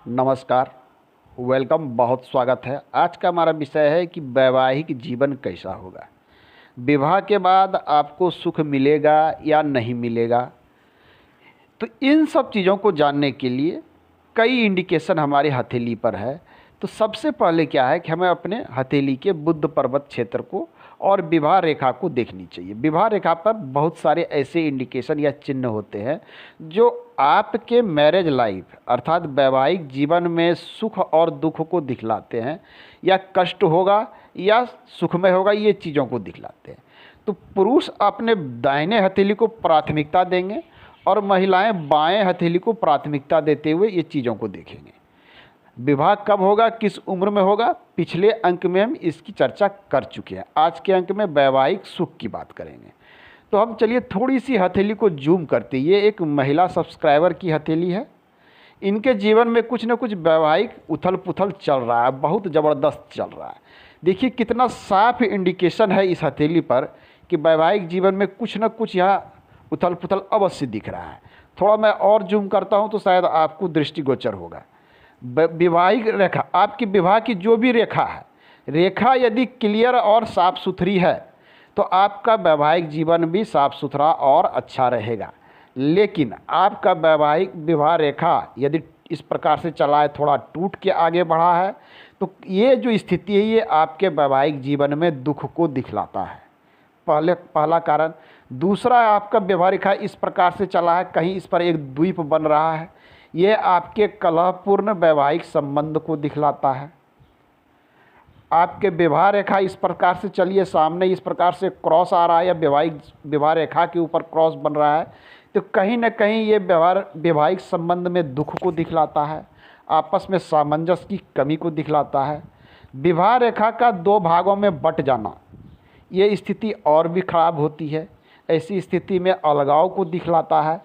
नमस्कार, वेलकम, बहुत स्वागत है। आज का हमारा विषय है कि वैवाहिक जीवन कैसा होगा। विवाह के बाद आपको सुख मिलेगा या नहीं मिलेगा। तो इन सब चीज़ों को जानने के लिए कई इंडिकेशन हमारी हथेली पर है। तो सबसे पहले क्या है कि हमें अपने हथेली के बुध पर्वत क्षेत्र को और विवाह रेखा को देखनी चाहिए। विवाह रेखा पर बहुत सारे ऐसे इंडिकेशन या चिन्ह होते हैं जो आपके मैरिज लाइफ अर्थात वैवाहिक जीवन में सुख और दुख को दिखलाते हैं, या कष्ट होगा या सुखमय होगा, ये चीज़ों को दिखलाते हैं। तो पुरुष अपने दाहिने हथेली को प्राथमिकता देंगे और महिलाएं बाएं हथेली को प्राथमिकता देते हुए ये चीज़ों को देखेंगे। विवाह कब होगा, किस उम्र में होगा, पिछले अंक में हम इसकी चर्चा कर चुके हैं। आज के अंक में वैवाहिक सुख की बात करेंगे। तो हम चलिए थोड़ी सी हथेली को जूम करते। ये एक महिला सब्सक्राइबर की हथेली है। इनके जीवन में कुछ न कुछ वैवाहिक उथल पुथल चल रहा है, बहुत ज़बरदस्त चल रहा है। देखिए कितना साफ इंडिकेशन है इस हथेली पर कि वैवाहिक जीवन में कुछ न कुछ यहाँ उथल पुथल अवश्य दिख रहा है। थोड़ा मैं और जूम करता हूँ तो शायद आपको दृष्टिगोचर होगा। विवाहिक रेखा, आपकी विवाह की जो भी रेखा है, रेखा यदि क्लियर और साफ़ सुथरी है तो आपका वैवाहिक जीवन भी साफ़ सुथरा और अच्छा रहेगा। लेकिन आपका वैवाहिक विवाह रेखा यदि इस प्रकार से चला है, थोड़ा टूट के आगे बढ़ा है, तो ये जो स्थिति है ये आपके वैवाहिक जीवन में दुख को दिखलाता है। पहला कारण। दूसरा, आपका विवाह रेखा इस प्रकार से चला है, कहीं इस पर एक द्वीप बन रहा है, ये आपके कलहपूर्ण वैवाहिक संबंध को दिखलाता है। आपके विवाह रेखा इस प्रकार से चलिए, सामने इस प्रकार से क्रॉस आ रहा है या विवाह रेखा के ऊपर क्रॉस बन रहा है, तो कहीं न कहीं ये वैवाहिक संबंध में दुख को दिखलाता है, आपस में सामंजस्य की कमी को दिखलाता है। विवाह रेखा का दो भागों में बट जाना, ये स्थिति और भी खराब होती है। ऐसी स्थिति में अलगाव को दिखलाता है।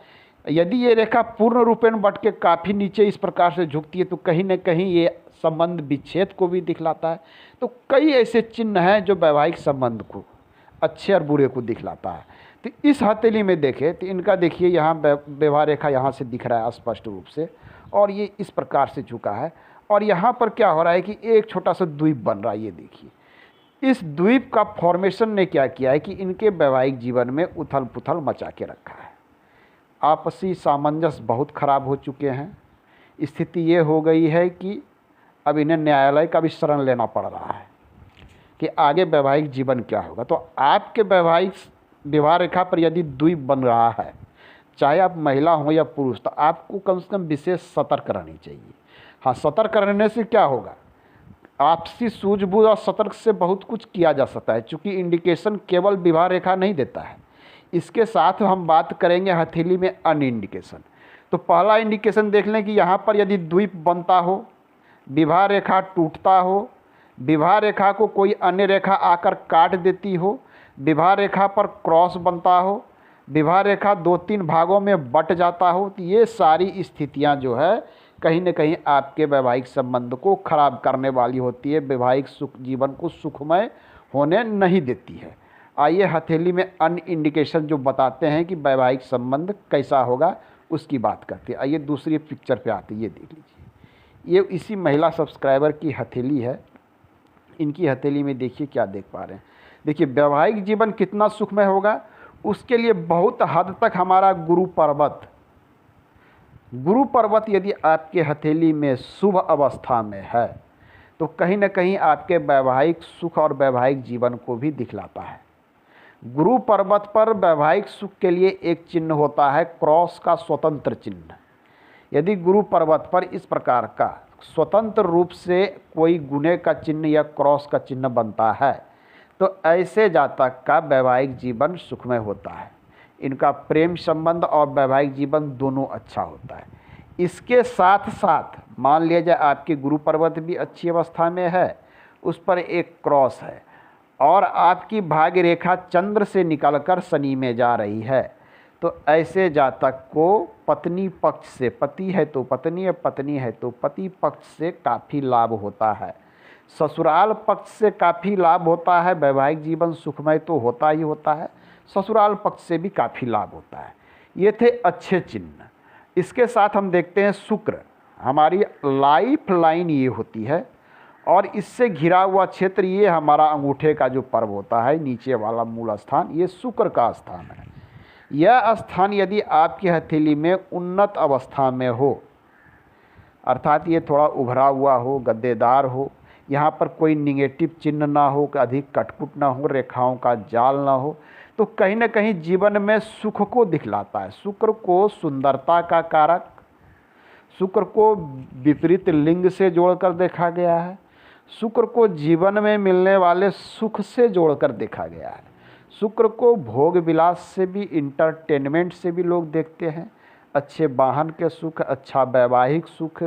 यदि ये रेखा पूर्ण रूपेण बट के काफ़ी नीचे इस प्रकार से झुकती है तो कहीं न कहीं ये संबंध विच्छेद को भी दिखलाता है। तो कई ऐसे चिन्ह हैं जो वैवाहिक संबंध को, अच्छे और बुरे को दिखलाता है। तो इस हथेली में देखें तो इनका देखिए यहाँ विवाह रेखा यहाँ से दिख रहा है स्पष्ट रूप से, और ये इस प्रकार से झुका है। और यहाँ पर क्या हो रहा है कि एक छोटा सा द्वीप बन रहा है। ये देखिए इस द्वीप का फॉर्मेशन ने क्या किया है कि इनके वैवाहिक जीवन में उथल पुथल मचा के रखा है। आपसी सामंजस्य बहुत खराब हो चुके हैं। स्थिति ये हो गई है कि अब इन्हें न्यायालय का भी शरण लेना पड़ रहा है कि आगे वैवाहिक जीवन क्या होगा। तो आपके वैवाहिक विवाह रेखा पर यदि द्वीप बन रहा है, चाहे आप महिला हो या पुरुष, तो आपको कम से कम विशेष सतर्क रहनी चाहिए। हाँ, सतर्क रहने से क्या होगा, आपसी सूझबूझ और सतर्क से बहुत कुछ किया जा सकता है। चूँकि इंडिकेशन केवल विवाह रेखा नहीं देता है, इसके साथ हम बात करेंगे हथेली में अन्य इंडिकेशन। तो पहला इंडिकेशन देख लें कि यहाँ पर यदि द्वीप बनता हो, विवाह रेखा टूटता हो, विवाह रेखा को कोई अन्य रेखा आकर काट देती हो, विवाह रेखा पर क्रॉस बनता हो, विवाह रेखा 2-3 भागों में बट जाता हो, तो ये सारी स्थितियाँ जो है कहीं न कहीं आपके वैवाहिक संबंध को खराब करने वाली होती है, वैवाहिक सुख जीवन को सुखमय होने नहीं देती है। आइए हथेली में अन्य इंडिकेशन जो बताते हैं कि वैवाहिक संबंध कैसा होगा उसकी बात करते हैं। आइए दूसरी पिक्चर पे आते हैं। ये देख लीजिए, ये इसी महिला सब्सक्राइबर की हथेली है। इनकी हथेली में देखिए क्या देख पा रहे हैं। देखिए वैवाहिक जीवन कितना सुखमय होगा, उसके लिए बहुत हद तक हमारा गुरु पर्वत यदि आपके हथेली में शुभ अवस्था में है तो कहीं न कहीं आपके वैवाहिक सुख और वैवाहिक जीवन को भी दिखलाता है। गुरु पर्वत पर वैवाहिक सुख के लिए एक चिन्ह होता है, क्रॉस का स्वतंत्र चिन्ह। यदि गुरु पर्वत पर इस प्रकार का स्वतंत्र रूप से कोई गुने का चिन्ह या क्रॉस का चिन्ह बनता है तो ऐसे जातक का वैवाहिक जीवन सुखमय होता है। इनका प्रेम संबंध और वैवाहिक जीवन दोनों अच्छा होता है। इसके साथ साथ मान लिया जाए आपकी गुरु पर्वत भी अच्छी अवस्था में है, उस पर एक क्रॉस है और आपकी भाग्य रेखा चंद्र से निकलकर शनि में जा रही है, तो ऐसे जातक को पत्नी पक्ष से, पति है तो पत्नी, पत्नी है तो पति पक्ष से काफ़ी लाभ होता है, ससुराल पक्ष से काफ़ी लाभ होता है। वैवाहिक जीवन सुखमय तो होता ही होता है, ससुराल पक्ष से भी काफ़ी लाभ होता है। ये थे अच्छे चिन्ह। इसके साथ हम देखते हैं शुक्र। हमारी लाइफ लाइन ये होती है, और इससे घिरा हुआ क्षेत्र ये हमारा अंगूठे का जो पर्व होता है, नीचे वाला मूल स्थान, ये शुक्र का स्थान है। यह स्थान यदि आपकी हथेली में उन्नत अवस्था में हो, अर्थात ये थोड़ा उभरा हुआ हो, गद्देदार हो, यहाँ पर कोई निगेटिव चिन्ह ना हो, अधिक कटपुट ना हो, रेखाओं का जाल ना हो, तो कहीं ना कहीं जीवन में सुख को दिखलाता है। शुक्र को सुंदरता का कारक, शुक्र को विपरीत लिंग से जोड़कर देखा गया है, शुक्र को जीवन में मिलने वाले सुख से जोड़कर देखा गया है, शुक्र को भोग विलास से भी, इंटरटेनमेंट से भी लोग देखते हैं। अच्छे वाहन के सुख, अच्छा वैवाहिक सुख,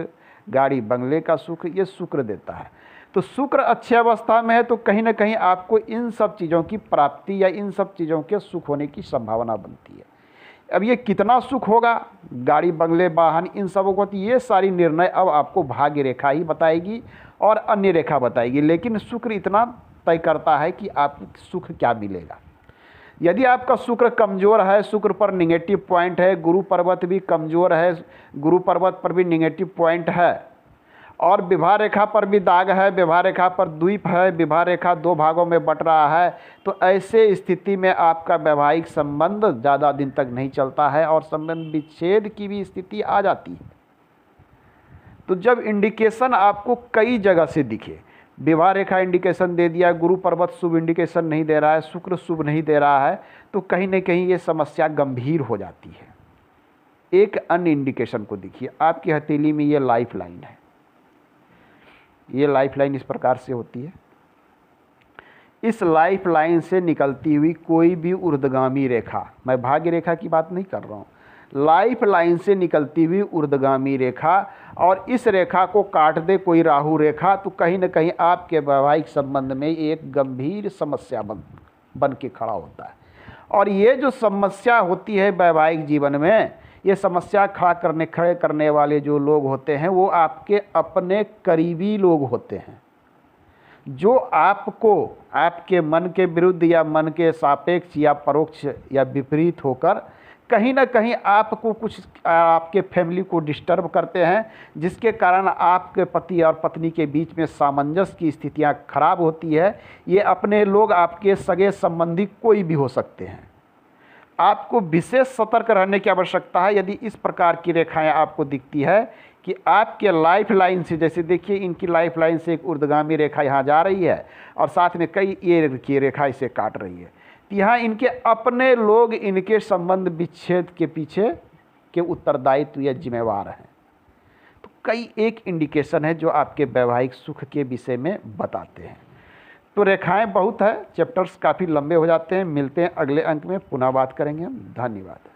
गाड़ी बंगले का सुख, ये शुक्र देता है। तो शुक्र अच्छी अवस्था में है तो कहीं ना कहीं आपको इन सब चीज़ों की प्राप्ति या इन सब चीज़ों के सुख होने की संभावना बनती है। अब ये कितना सुख होगा, गाड़ी बंगले वाहन इन सबों को, तो ये सारी निर्णय अब आपको भाग्य रेखा ही बताएगी और अन्य रेखा बताएगी, लेकिन शुक्र इतना तय करता है कि आपको सुख क्या मिलेगा। यदि आपका शुक्र कमज़ोर है, शुक्र पर निगेटिव पॉइंट है, गुरु पर्वत भी कमज़ोर है, गुरु पर्वत पर भी निगेटिव पॉइंट है, और विवाह रेखा पर भी दाग है, विवाह रेखा पर द्वीप है, विवाह रेखा 2 भागों में बट रहा है, तो ऐसे स्थिति में आपका वैवाहिक संबंध ज़्यादा दिन तक नहीं चलता है और संबंध विच्छेद की भी स्थिति आ जाती है। तो जब इंडिकेशन आपको कई जगह से दिखे, विवाह रेखा इंडिकेशन दे दिया, गुरु पर्वत शुभ इंडिकेशन नहीं दे रहा है, शुक्र शुभ नहीं दे रहा है, तो कहीं ना कहीं ये समस्या गंभीर हो जाती है। एक अन्य इंडिकेशन को देखिए, आपकी हथेली में ये लाइफ लाइन है, ये लाइफ लाइन इस प्रकार से होती है। इस लाइफ लाइन से निकलती हुई कोई भी ऊर्ध्वगामी रेखा, मैं भाग्य रेखा की बात नहीं कर रहा हूँ, लाइफ लाइन से निकलती हुई ऊर्ध्वगामी रेखा, और इस रेखा को काट दे कोई राहु रेखा, तो कहीं ना कहीं आपके वैवाहिक संबंध में एक गंभीर समस्या बन के खड़ा होता है। और ये जो समस्या होती है वैवाहिक जीवन में, ये समस्या खड़े करने वाले जो लोग होते हैं वो आपके अपने करीबी लोग होते हैं, जो आपको आपके मन के विरुद्ध या मन के सापेक्ष या परोक्ष या विपरीत होकर कहीं ना कहीं आपको कुछ, आपके फैमिली को डिस्टर्ब करते हैं, जिसके कारण आपके पति और पत्नी के बीच में सामंजस्य की स्थितियां खराब होती है। ये अपने लोग आपके सगे संबंधी कोई भी हो सकते हैं। आपको विशेष सतर्क रहने की आवश्यकता है यदि इस प्रकार की रेखाएं आपको दिखती है कि आपके लाइफ लाइन से, जैसे देखिए इनकी लाइफ लाइन से एक ऊर्ध्वगामी रेखा यहाँ जा रही है और साथ में कई ये रेखा इसे काट रही है, तो यहाँ इनके अपने लोग इनके संबंध विच्छेद के पीछे के उत्तरदायित्व या जिम्मेवार हैं। तो कई एक इंडिकेशन है जो आपके वैवाहिक सुख के विषय में बताते हैं। तो रेखाएं बहुत है, चैप्टर्स काफ़ी लंबे हो जाते हैं। मिलते हैं अगले अंक में, पुनः बात करेंगे हम। धन्यवाद।